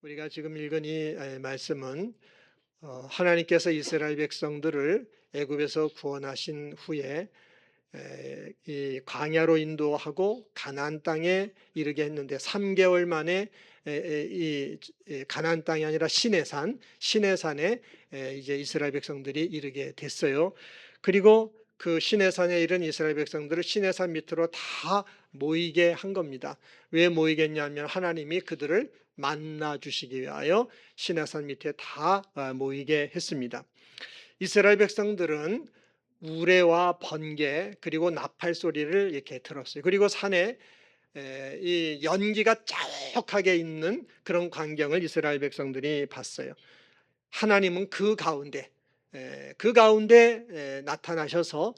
우리가 지금 읽은 이 말씀은 하나님께서 이스라엘 백성들을 애굽에서 구원하신 후에 이 광야로 인도하고 가나안 땅에 이르게 했는데 3개월 만에 이 가나안 땅이 아니라 시내산에 이제 이스라엘 백성들이 이르게 됐어요. 그리고 그 시내산에 이른 이스라엘 백성들을 시내산 밑으로 다 모이게 한 겁니다. 왜 모이겠냐면 하나님이 그들을 만나 주시기 위하여 시내산 밑에 다 모이게 했습니다. 이스라엘 백성들은 우레와 번개 그리고 나팔 소리를 이렇게 들었어요. 그리고 산에 이 연기가 자욱하게 있는 그런 광경을 이스라엘 백성들이 봤어요. 하나님은 그 가운데 나타나셔서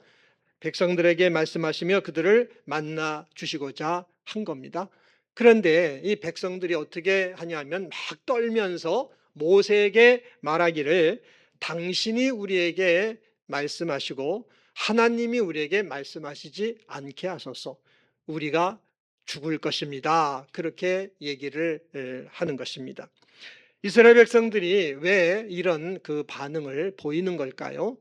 백성들에게 말씀하시며 그들을 만나 주시고자 한 겁니다. 그런데 이 백성들이 어떻게 하냐면 막 떨면서 모세에게 말하기를 당신이 우리에게 말씀하시고 하나님이 우리에게 말씀하시지 않게 하소서. 우리가 죽을 것입니다. 그렇게 얘기를 하는 것입니다. 이스라엘 백성들이 왜 이런 그 반응을 보이는 걸까요?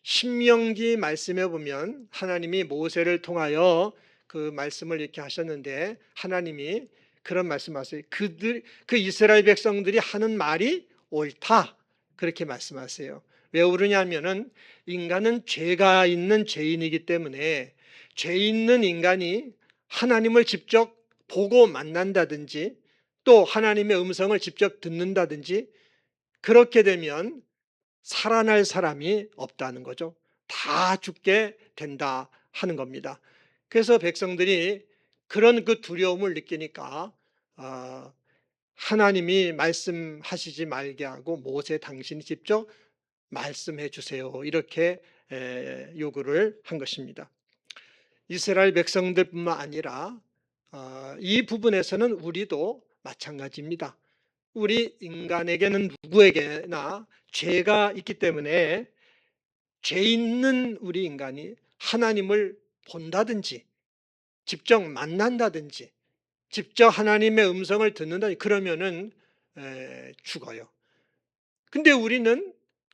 신명기 말씀에 보면 하나님이 모세를 통하여 그 말씀을 이렇게 하셨는데 하나님이 그런 말씀하세요. 그 이스라엘 백성들이 하는 말이 옳다. 그렇게 말씀하세요. 왜 그러냐면은 인간은 죄가 있는 죄인이기 때문에 죄 있는 인간이 하나님을 직접 보고 만난다든지 또 하나님의 음성을 직접 듣는다든지 그렇게 되면 살아날 사람이 없다는 거죠. 다 죽게 된다 하는 겁니다. 그래서 백성들이 그런 그 두려움을 느끼니까 하나님이 말씀하시지 말게 하고 모세 당신이 직접 말씀해 주세요. 이렇게 요구를 한 것입니다. 이스라엘 백성들뿐만 아니라 이 부분에서는 우리도 마찬가지입니다. 우리 인간에게는 누구에게나 죄가 있기 때문에 죄 있는 우리 인간이 하나님을 본다든지 직접 만난다든지 직접 하나님의 음성을 듣는다든지 그러면은 죽어요. 근데 우리는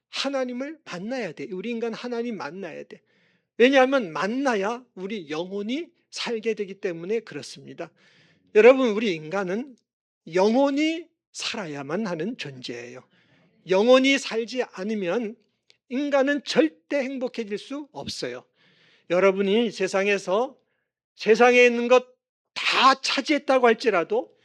하나님을 만나야 돼. 우리 인간 하나님 만나야 돼. 왜냐하면 만나야 우리 영혼이 살게 되기 때문에 그렇습니다. 여러분, 우리 인간은 영혼이 살아야만 하는 존재예요. 영혼이 살지 않으면 인간은 절대 행복해질 수 없어요. 여러분이 세상에 있는 것 다 차지했다고 할지라도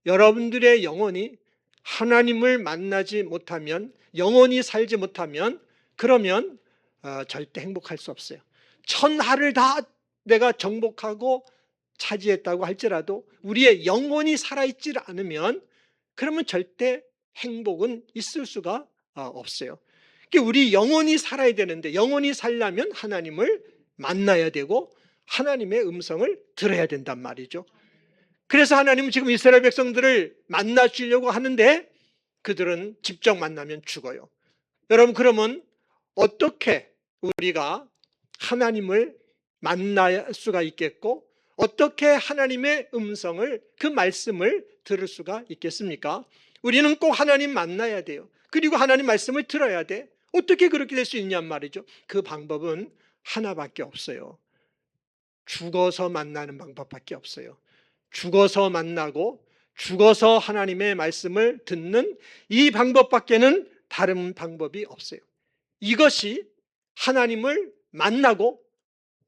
여러분들의 영혼이 하나님을 만나지 못하면 영혼이 살지 못하면 그러면 절대 행복할 수 없어요. 천하를 다 내가 정복하고 차지했다고 할지라도 우리의 영혼이 살아있지 않으면 그러면 절대 행복은 있을 수가 없어요. 그러니까 우리 영혼이 살아야 되는데 영혼이 살려면 하나님을 만나야 되고 하나님의 음성을 들어야 된단 말이죠. 그래서 하나님은 지금 이스라엘 백성들을 만나 주려고 하는데 그들은 직접 만나면 죽어요. 여러분, 그러면 어떻게 우리가 하나님을 만날 수가 있겠고 어떻게 하나님의 음성을 그 말씀을 들을 수가 있겠습니까? 우리는 꼭 하나님 만나야 돼요. 그리고 하나님 말씀을 들어야 돼. 어떻게 그렇게 될 수 있냔 말이죠. 그 방법은 하나밖에 없어요. 죽어서 만나는 방법밖에 없어요. 죽어서 만나고 죽어서 하나님의 말씀을 듣는 이 방법밖에는 다른 방법이 없어요. 이것이 하나님을 만나고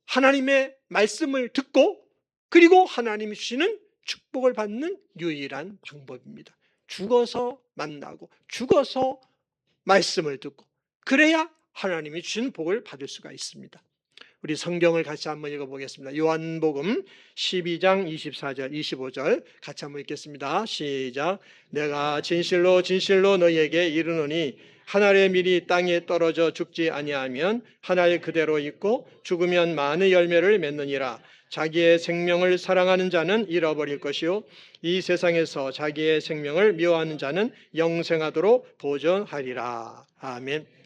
하나님의 말씀을 듣고 그리고 하나님이 주시는 축복을 받는 유일한 방법입니다. 죽어서 만나고 죽어서 말씀을 듣고 그래야 하나님이 주신 복을 받을 수가 있습니다. 우리 성경을 같이 한번 읽어보겠습니다. 요한복음 12장 24절 25절 같이 한번 읽겠습니다. 시작. 내가 진실로 진실로 너희에게 이르노니 한 알의 밀이 땅에 떨어져 죽지 아니하면 한 알 그대로 있고 죽으면 많은 열매를 맺느니라. 자기의 생명을 사랑하는 자는 잃어버릴 것이요 이 세상에서 자기의 생명을 미워하는 자는 영생하도록 보존하리라. 아멘.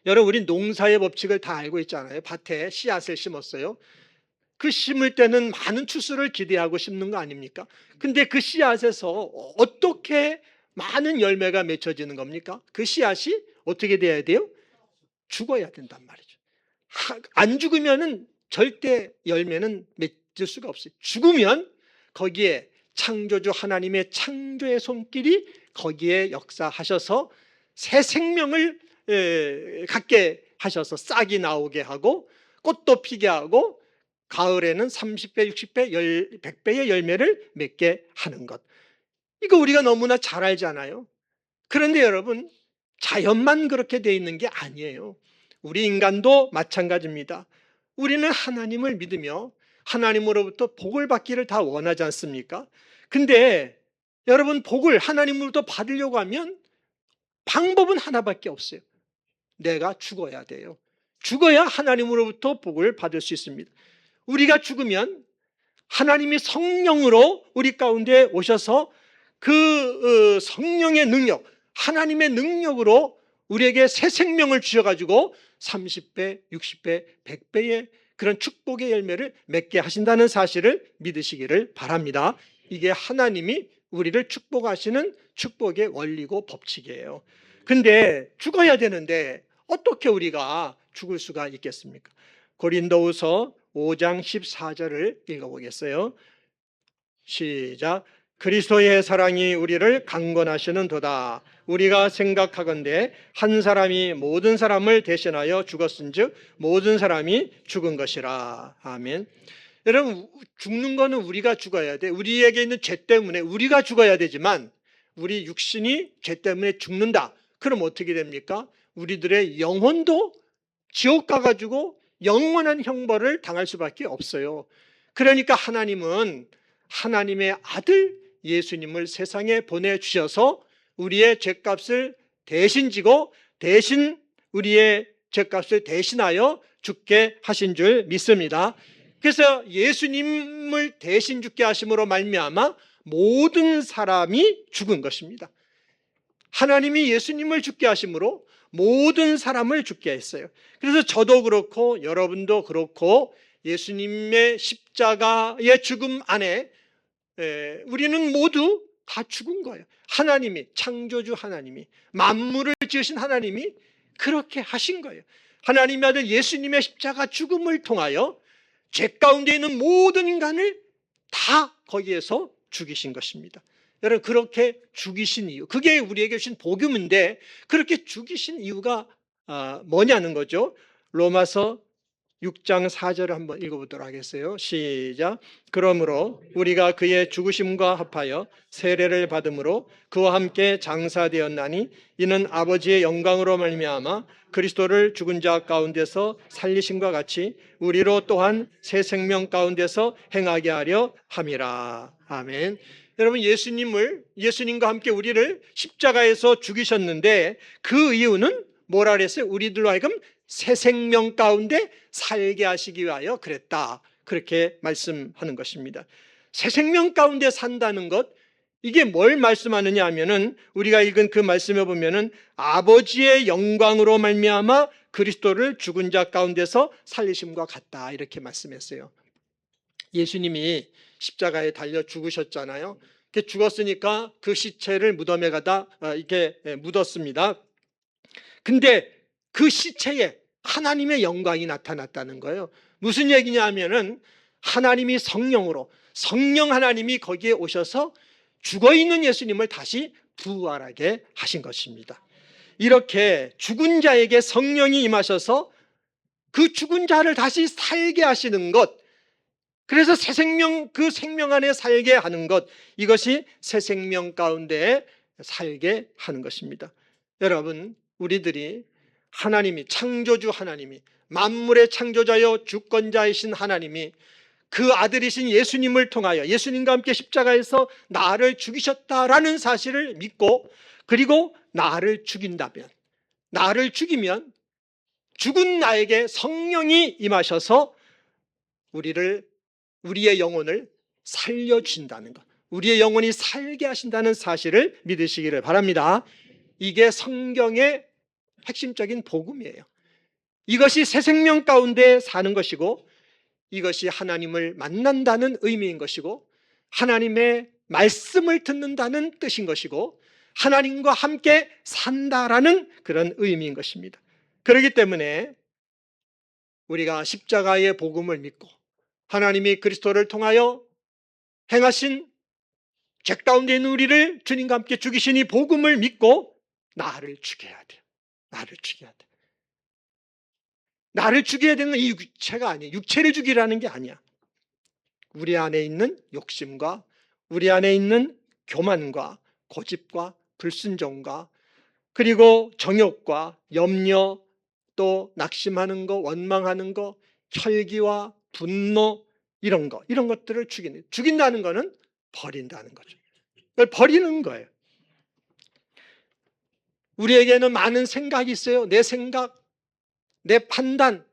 여러분, 우리 농사의 법칙을 다 알고 있잖아요. 밭에 씨앗을 심었어요. 그 심을 때는 많은 추수를 기대하고 심는 거 아닙니까? 근데 그 씨앗에서 어떻게 많은 열매가 맺혀지는 겁니까? 그 씨앗이 어떻게 돼야 돼요? 죽어야 된단 말이죠. 안 죽으면은 절대 열매는 맺을 수가 없어요. 죽으면 거기에 창조주 하나님의 창조의 손길이 거기에 역사하셔서 새 생명을 갖게 하셔서 싹이 나오게 하고 꽃도 피게 하고 가을에는 30배, 60배, 100배의 열매를 맺게 하는 것. 이거 우리가 너무나 잘 알잖아요. 그런데 여러분, 자연만 그렇게 돼 있는 게 아니에요. 우리 인간도 마찬가지입니다. 우리는 하나님을 믿으며 하나님으로부터 복을 받기를 다 원하지 않습니까? 근데 여러분, 복을 하나님으로부터 받으려고 하면 방법은 하나밖에 없어요. 내가 죽어야 돼요. 죽어야 하나님으로부터 복을 받을 수 있습니다. 우리가 죽으면 하나님이 성령으로 우리 가운데 오셔서 그 성령의 능력, 하나님의 능력으로 우리에게 새 생명을 주셔가지고 30배, 60배, 100배의 그런 축복의 열매를 맺게 하신다는 사실을 믿으시기를 바랍니다. 이게 하나님이 우리를 축복하시는 축복의 원리고 법칙이에요. 근데 죽어야 되는데 어떻게 우리가 죽을 수가 있겠습니까? 고린도후서 5장 14절을 읽어보겠어요. 시작. 그리스도의 사랑이 우리를 강권하시는도다. 우리가 생각하건대 한 사람이 모든 사람을 대신하여 죽었은즉 모든 사람이 죽은 것이라. 아멘. 여러분, 죽는 거는 우리가 죽어야 돼. 우리에게 있는 죄 때문에 우리가 죽어야 되지만 우리 육신이 죄 때문에 죽는다. 그럼 어떻게 됩니까? 우리들의 영혼도 지옥 가가지고 영원한 형벌을 당할 수밖에 없어요. 그러니까 하나님은 하나님의 아들 예수님을 세상에 보내주셔서 우리의 죄값을 대신 지고 대신 우리의 죄값을 대신하여 죽게 하신 줄 믿습니다. 그래서 예수님을 대신 죽게 하심으로 말미암아 모든 사람이 죽은 것입니다. 하나님이 예수님을 죽게 하심으로 모든 사람을 죽게 했어요. 그래서 저도 그렇고 여러분도 그렇고 예수님의 십자가의 죽음 안에 우리는 모두 다 죽은 거예요. 하나님이, 창조주 하나님이, 만물을 지으신 하나님이 그렇게 하신 거예요. 하나님의 아들 예수님의 십자가 죽음을 통하여 죄 가운데 있는 모든 인간을 다 거기에서 죽이신 것입니다. 여러분, 그렇게 죽이신 이유, 그게 우리에게 주신 복음인데 그렇게 죽이신 이유가 뭐냐는 거죠. 로마서 6장 4절을 한번 읽어보도록 하겠어요. 시작. 그러므로 우리가 그의 죽으심과 합하여 세례를 받음으로 그와 함께 장사되었나니 이는 아버지의 영광으로 말미암아 그리스도를 죽은 자 가운데서 살리심과 같이 우리로 또한 새 생명 가운데서 행하게 하려 함이라. 아멘. 여러분, 예수님과 함께 우리를 십자가에서 죽이셨는데 그 이유는 뭐라 그랬어요? 우리들로 하여금 새 생명 가운데 살게 하시기 위하여 그랬다. 그렇게 말씀하는 것입니다. 새 생명 가운데 산다는 것, 이게 뭘 말씀하느냐 하면은 우리가 읽은 그 말씀에 보면은 아버지의 영광으로 말미암아 그리스도를 죽은 자 가운데서 살리심과 같다. 이렇게 말씀했어요. 예수님이 십자가에 달려 죽으셨잖아요. 죽었으니까 그 시체를 무덤에 가다 이렇게 묻었습니다. 근데 그 시체에 하나님의 영광이 나타났다는 거예요. 무슨 얘기냐 하면은 하나님이 성령으로, 성령 하나님이 거기에 오셔서 죽어있는 예수님을 다시 부활하게 하신 것입니다. 이렇게 죽은 자에게 성령이 임하셔서 그 죽은 자를 다시 살게 하시는 것, 그래서 새 생명, 그 생명 안에 살게 하는 것, 이것이 새 생명 가운데 살게 하는 것입니다. 여러분, 우리들이 하나님이, 창조주 하나님이, 만물의 창조자여 주권자이신 하나님이 그 아들이신 예수님을 통하여 예수님과 함께 십자가에서 나를 죽이셨다라는 사실을 믿고, 그리고 나를 죽인다면, 나를 죽이면 죽은 나에게 성령이 임하셔서 우리의 영혼을 살려주신다는 것, 우리의 영혼이 살게 하신다는 사실을 믿으시기를 바랍니다. 이게 성경의 핵심적인 복음이에요. 이것이 새 생명 가운데 사는 것이고, 이것이 하나님을 만난다는 의미인 것이고 하나님의 말씀을 듣는다는 뜻인 것이고 하나님과 함께 산다라는 그런 의미인 것입니다. 그렇기 때문에 우리가 십자가의 복음을 믿고 하나님이 그리스도를 통하여 행하신 죄 가운데 있는 우리를 주님과 함께 죽이신 이 복음을 믿고 나를 죽여야 돼요. 나를 죽여야 돼. 나를 죽여야 되는 건 이 육체가 아니에요. 육체를 죽이라는 게 아니야. 우리 안에 있는 욕심과 우리 안에 있는 교만과 고집과 불순종과 그리고 정욕과 염려 또 낙심하는 거, 원망하는 거, 혈기와 분노 이런 것들을 죽인다는 거는 버린다는 거죠. 그걸 버리는 거예요. 우리에게는 많은 생각이 있어요. 내 생각, 내 판단,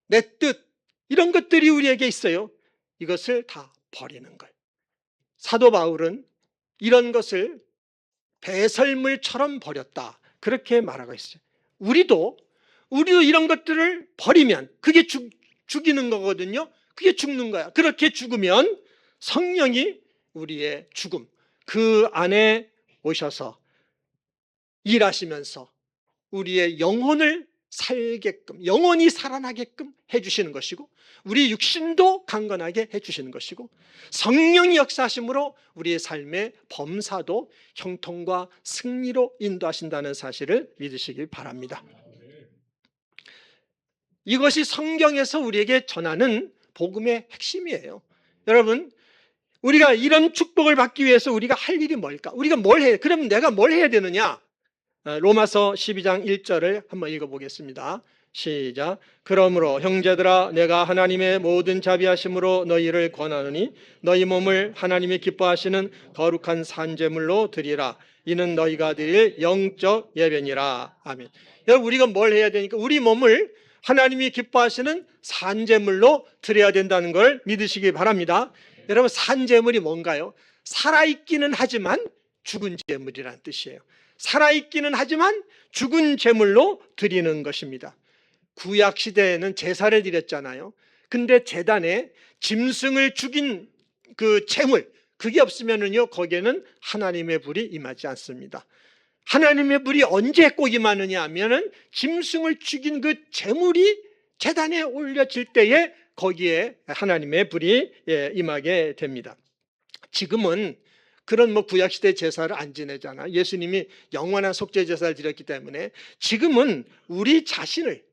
내 뜻 이런 것들이 우리에게 있어요. 이것을 다 버리는 거예요. 사도 바울은 이런 것을 배설물처럼 버렸다 그렇게 말하고 있어요. 우리도 이런 것들을 버리면 그게 죽이는 거거든요. 그게 죽는 거야. 그렇게 죽으면 성령이 우리의 죽음 그 안에 오셔서 일하시면서 우리의 영혼을 살게끔 영원히 살아나게끔 해주시는 것이고 우리 육신도 강건하게 해주시는 것이고 성령이 역사하심으로 우리의 삶의 범사도 형통과 승리로 인도하신다는 사실을 믿으시길 바랍니다. 이것이 성경에서 우리에게 전하는 복음의 핵심이에요. 여러분 우리가 이런 축복을 받기 위해서 우리가 할 일이 뭘까? 우리가 뭘 해야 돼? 그럼 내가 뭘 해야 되느냐? 로마서 12장 1절을 한번 읽어보겠습니다. 시작. 그러므로 형제들아 내가 하나님의 모든 자비하심으로 너희를 권하노니 너희 몸을 하나님이 기뻐하시는 거룩한 산제물로 드리라. 이는 너희가 드릴 영적 예배니라. 아멘. 여러분 우리가 뭘 해야 되니까 우리 몸을 하나님이 기뻐하시는 산제물로 드려야 된다는 걸 믿으시기 바랍니다. 여러분 산제물이 뭔가요? 살아있기는 하지만 죽은 제물이라는 뜻이에요. 살아있기는 하지만 죽은 제물로 드리는 것입니다. 구약 시대에는 제사를 드렸잖아요. 근데 제단에 짐승을 죽인 그 제물 그게 없으면은요 거기에는 하나님의 불이 임하지 않습니다. 하나님의 불이 언제 꼭 임하느냐 하면은 짐승을 죽인 그 제물이 제단에 올려질 때에 거기에 하나님의 불이 임하게 됩니다. 지금은 그런 구약시대 제사를 안 지내잖아. 예수님이 영원한 속죄 제사를 드렸기 때문에 지금은 우리 자신을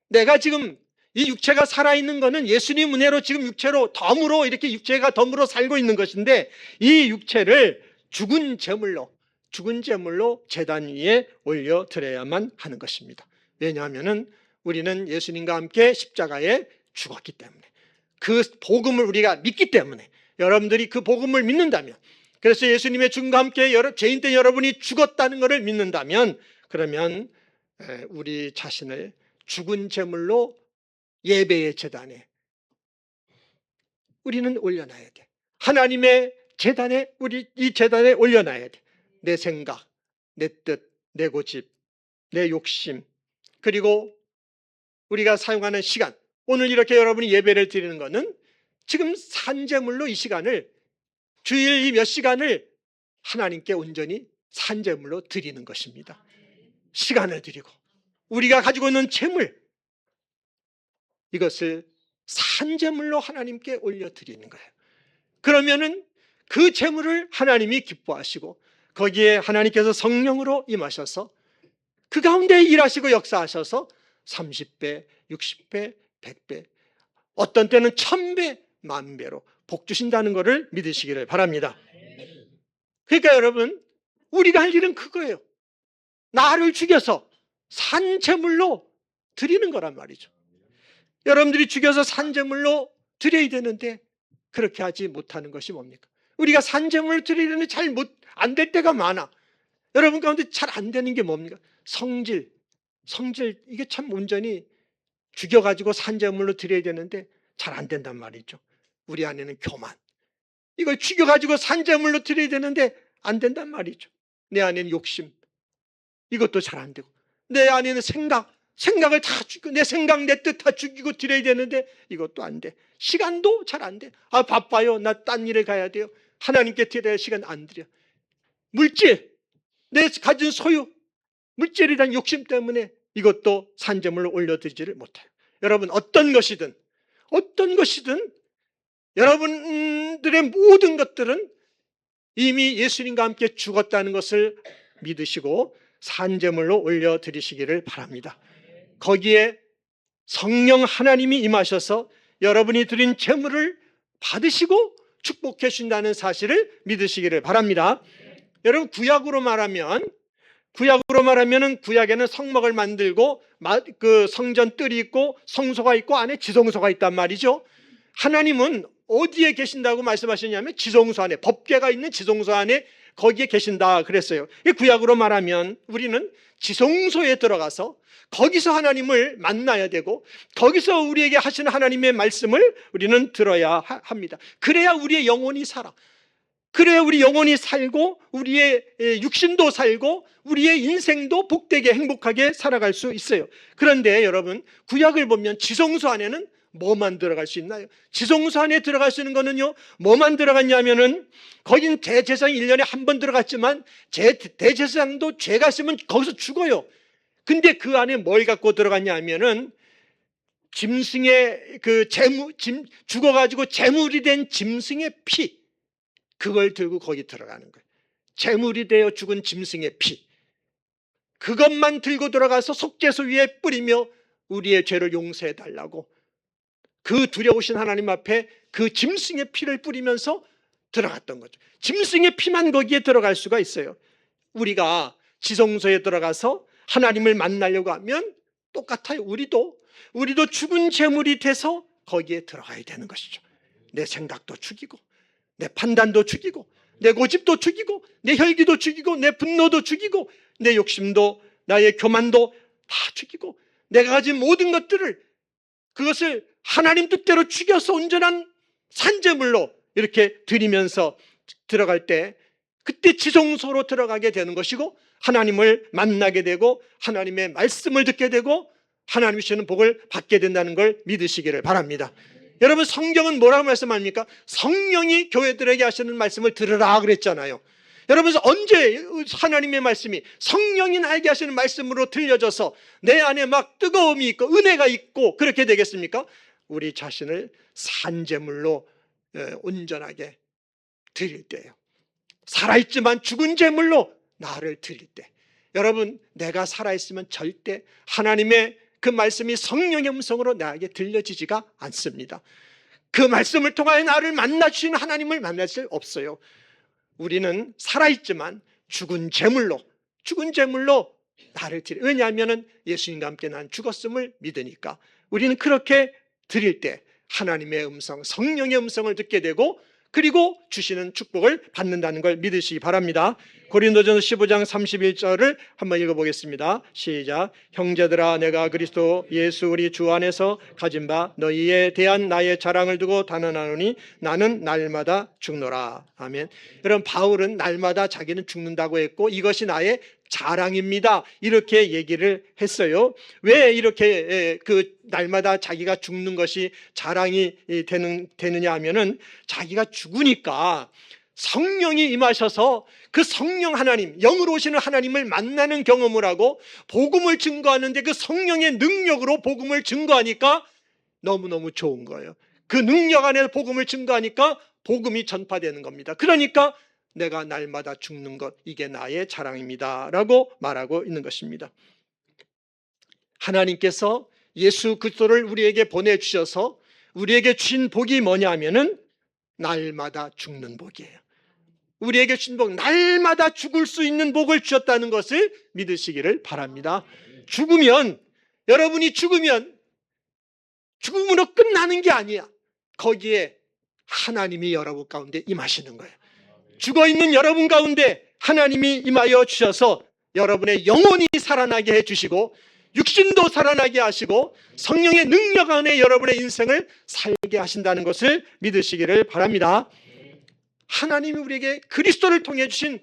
내가 지금 이 육체가 살아있는 거는 예수님 은혜로 지금 육체로 덤으로 이렇게 육체가 덤으로 살고 있는 것인데 이 육체를 죽은 제물로 제단 위에 올려드려야만 하는 것입니다. 왜냐하면 우리는 예수님과 함께 십자가에 죽었기 때문에 그 복음을 우리가 믿기 때문에 여러분들이 그 복음을 믿는다면 그래서 예수님의 죽음과 함께 죄인된 여러분이 죽었다는 것을 믿는다면 그러면 우리 자신을 죽은 제물로 예배의 제단에 우리는 올려놔야 돼. 하나님의 제단에 이 제단에 올려놔야 돼. 내 생각, 내 뜻, 내 고집, 내 욕심 그리고 우리가 사용하는 시간 오늘 이렇게 여러분이 예배를 드리는 것은 지금 산제물로 이 시간을 주일 이 몇 시간을 하나님께 온전히 산제물로 드리는 것입니다. 시간을 드리고 우리가 가지고 있는 재물 이것을 산제물로 하나님께 올려드리는 거예요. 그러면은 그 재물을 하나님이 기뻐하시고 거기에 하나님께서 성령으로 임하셔서 그 가운데 일하시고 역사하셔서 30배, 60배, 100배 어떤 때는 1000배, 10,000배로 복 주신다는 것을 믿으시기를 바랍니다. 그러니까 여러분 우리가 할 일은 그거예요. 나를 죽여서 산제물로 드리는 거란 말이죠. 여러분들이 죽여서 산제물로 드려야 되는데 그렇게 하지 못하는 것이 뭡니까? 우리가 산제물을 드리려는데 잘 안 될 때가 많아. 여러분 가운데 잘 안 되는 게 뭡니까? 성질 이게 참 온전히 죽여가지고 산제물로 드려야 되는데 잘 안 된단 말이죠. 우리 안에는 교만 이걸 죽여가지고 산제물로 드려야 되는데 안 된단 말이죠. 내 안에는 욕심 이것도 잘 안 되고 내 안에는 생각 생각을 다 죽이고 내 생각 내 뜻 다 죽이고 드려야 되는데 이것도 안 돼. 시간도 잘 안 돼. 아, 바빠요. 나 딴 일에 가야 돼요. 하나님께 드려야 할 시간 안 드려. 물질, 내 가진 소유, 물질에 대한 욕심 때문에 이것도 산재물로 올려드리지를 못해요. 여러분, 어떤 것이든 여러분들의 모든 것들은 이미 예수님과 함께 죽었다는 것을 믿으시고 산재물로 올려드리시기를 바랍니다. 거기에 성령 하나님이 임하셔서 여러분이 드린 재물을 받으시고 축복해 주신다는 사실을 믿으시기를 바랍니다. 여러분, 구약으로 말하면 구약에는 성막을 만들고 그 성전 뜰이 있고 성소가 있고 안에 지성소가 있단 말이죠. 하나님은 어디에 계신다고 말씀하셨냐면 지성소 안에, 법궤가 있는 지성소 안에 거기에 계신다 그랬어요. 이 구약으로 말하면 우리는 지성소에 들어가서 거기서 하나님을 만나야 되고 거기서 우리에게 하시는 하나님의 말씀을 우리는 들어야 합니다. 그래야 우리의 영혼이 살아. 그래야 우리 영혼이 살고 우리의 육신도 살고 우리의 인생도 복되게 행복하게 살아갈 수 있어요. 그런데 여러분, 구약을 보면 지성소 안에는 뭐만 들어갈 수 있나요? 지성소 안에 들어갈 수 있는 거는요, 뭐만 들어갔냐면은 거긴 대제사장이 1년에 한 번 들어갔지만 대제사장도 죄가 있으면 거기서 죽어요. 근데 그 안에 뭘 갖고 들어갔냐면은 짐승의 죽어가지고 제물이 된 짐승의 피, 그걸 들고 거기 들어가는 거예요. 제물이 되어 죽은 짐승의 피, 그것만 들고 들어가서 속죄소 위에 뿌리며 우리의 죄를 용서해 달라고 그 두려우신 하나님 앞에 그 짐승의 피를 뿌리면서 들어갔던 거죠. 짐승의 피만 거기에 들어갈 수가 있어요. 우리가 지성소에 들어가서 하나님을 만나려고 하면 똑같아요. 우리도 죽은 제물이 돼서 거기에 들어가야 되는 것이죠. 내 생각도 죽이고 내 판단도 죽이고 내 고집도 죽이고 내 혈기도 죽이고 내 분노도 죽이고 내 욕심도 나의 교만도 다 죽이고 내가 가진 모든 것들을 그것을 하나님 뜻대로 죽여서 온전한 산제물로 이렇게 드리면서 들어갈 때 그때 지성소로 들어가게 되는 것이고 하나님을 만나게 되고 하나님의 말씀을 듣게 되고 하나님이 주시는 복을 받게 된다는 걸 믿으시기를 바랍니다. 여러분, 성경은 뭐라고 말씀합니까? 성령이 교회들에게 하시는 말씀을 들으라 그랬잖아요. 여러분, 언제 하나님의 말씀이 성령이 나에게 하시는 말씀으로 들려져서 내 안에 막 뜨거움이 있고 은혜가 있고 그렇게 되겠습니까? 우리 자신을 산제물로 온전하게 드릴 때예요. 살아있지만 죽은 제물로 나를 드릴 때, 여러분, 내가 살아있으면 절대 하나님의 그 말씀이 성령의 음성으로 나에게 들려지지가 않습니다. 그 말씀을 통하여 나를 만나주시는 하나님을 만날 수 없어요. 우리는 살아있지만 죽은 제물로 나를 드려. 왜냐하면 예수님과 함께 난 죽었음을 믿으니까. 우리는 그렇게 드릴 때 하나님의 음성, 성령의 음성을 듣게 되고 그리고 주시는 축복을 받는다는 걸 믿으시기 바랍니다. 고린도전서 15장 31절을 한번 읽어보겠습니다. 시작. 형제들아, 내가 그리스도 예수 우리 주 안에서 가진 바 너희에 대한 나의 자랑을 두고 단언하노니 나는 날마다 죽노라. 아멘. 여러분, 바울은 날마다 자기는 죽는다고 했고 이것이 나의 자랑입니다, 이렇게 얘기를 했어요. 왜 이렇게 그 날마다 자기가 죽는 것이 자랑이 되느냐 하면은 자기가 죽으니까 성령이 임하셔서 그 성령 하나님, 영으로 오시는 하나님을 만나는 경험을 하고 복음을 증거하는데 그 성령의 능력으로 복음을 증거하니까 너무너무 좋은 거예요. 그 능력 안에서 복음을 증거하니까 복음이 전파되는 겁니다. 그러니까 내가 날마다 죽는 것, 이게 나의 자랑입니다 라고 말하고 있는 것입니다. 하나님께서 예수 그리스도를 우리에게 보내주셔서 우리에게 주신 복이 뭐냐 하면은 날마다 죽는 복이에요. 우리에게 주신 복, 날마다 죽을 수 있는 복을 주셨다는 것을 믿으시기를 바랍니다. 여러분이 죽으면 죽음으로 끝나는 게 아니야. 거기에 하나님이 여러분 가운데 임하시는 거예요. 죽어있는 여러분 가운데 하나님이 임하여 주셔서 여러분의 영혼이 살아나게 해주시고 육신도 살아나게 하시고 성령의 능력 안에 여러분의 인생을 살게 하신다는 것을 믿으시기를 바랍니다. 하나님이 우리에게 그리스도를 통해 주신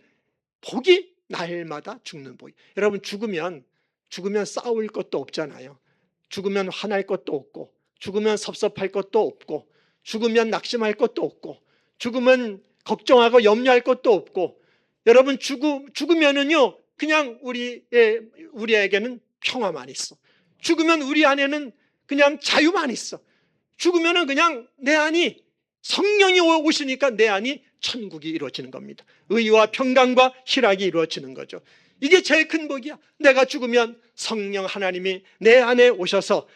복이 날마다 죽는 복이. 여러분, 죽으면 죽으면 싸울 것도 없잖아요. 죽으면 화날 것도 없고, 죽으면 섭섭할 것도 없고, 죽으면 낙심할 것도 없고, 죽으면 걱정하고 염려할 것도 없고, 여러분 죽으면은요 그냥 우리에게는 평화만 있어. 죽으면 우리 안에는 그냥 자유만 있어. 죽으면은 그냥 내 안이, 성령이 오시니까 내 안이 천국이 이루어지는 겁니다. 의와 평강과 희락이 이루어지는 거죠. 이게 제일 큰 복이야. 내가 죽으면 성령 하나님이 내 안에 오셔서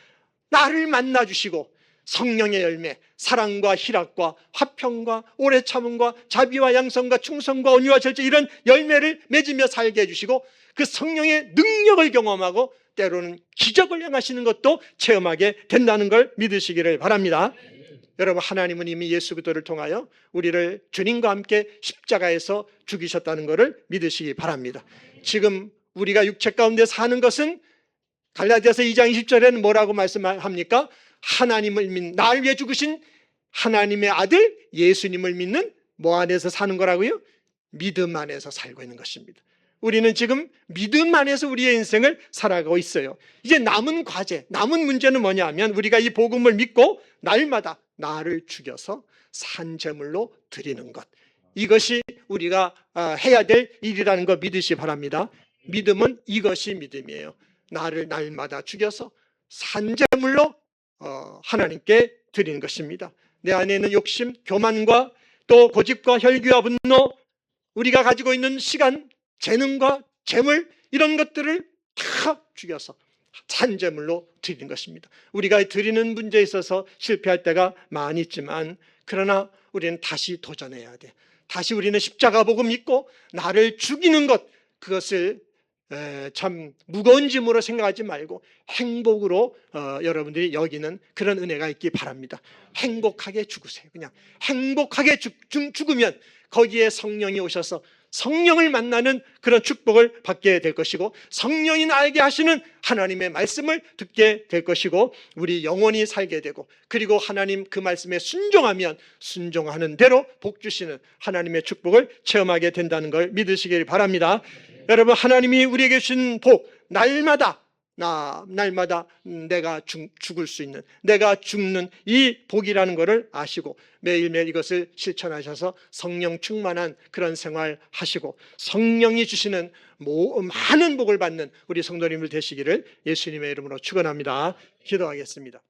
나를 만나주시고, 성령의 열매, 사랑과 희락과 화평과 오래 참음과 자비와 양성과 충성과 온유와 절제, 이런 열매를 맺으며 살게 해주시고, 그 성령의 능력을 경험하고 때로는 기적을 행하시는 것도 체험하게 된다는 걸 믿으시기를 바랍니다. 여러분, 하나님은 이미 예수 그리스도를 통하여 우리를 주님과 함께 십자가에서 죽이셨다는 것을 믿으시기 바랍니다. 지금 우리가 육체 가운데 사는 것은 갈라디아서 2장 20절에는 뭐라고 말씀합니까? 하나님을 믿는, 나를 위해 죽으신 하나님의 아들 예수님을 믿는 뭐 안에서 사는 거라고요? 믿음 안에서 살고 있는 것입니다. 우리는 지금 믿음 안에서 우리의 인생을 살아가고 있어요. 이제 남은 과제, 남은 문제는 뭐냐 하면, 우리가 이 복음을 믿고 날마다 나를 죽여서 산제물로 드리는 것, 이것이 우리가 해야 될 일이라는 거 믿으시 바랍니다. 믿음은 이것이 믿음이에요. 나를 날마다 죽여서 산제물로 하나님께 드리는 것입니다. 내 안에 있는 욕심, 교만과 또 고집과 혈기와 분노, 우리가 가지고 있는 시간, 재능과 재물, 이런 것들을 다 죽여서 산제물로 드리는 것입니다. 우리가 드리는 문제에 있어서 실패할 때가 많이 있지만, 그러나 우리는 다시 도전해야 돼. 다시 우리는 십자가 복음 믿고 나를 죽이는 것, 그것을 참 무거운 짐으로 생각하지 말고 행복으로 여러분들이 여기는 그런 은혜가 있기 바랍니다. 행복하게 죽으세요. 그냥 행복하게 죽으면 거기에 성령이 오셔서 성령을 만나는 그런 축복을 받게 될 것이고, 성령이 나에게 하시는 하나님의 말씀을 듣게 될 것이고, 우리 영원히 살게 되고, 그리고 하나님 그 말씀에 순종하면 순종하는 대로 복 주시는 하나님의 축복을 체험하게 된다는 걸 믿으시길 바랍니다. 여러분, 하나님이 우리에게 주신 복, 날마다 내가 죽을 수 있는, 내가 죽는 이 복이라는 것을 아시고 매일매일 이것을 실천하셔서 성령 충만한 그런 생활 하시고, 성령이 주시는 많은 복을 받는 우리 성도님들 되시기를 예수님의 이름으로 축원합니다. 기도하겠습니다.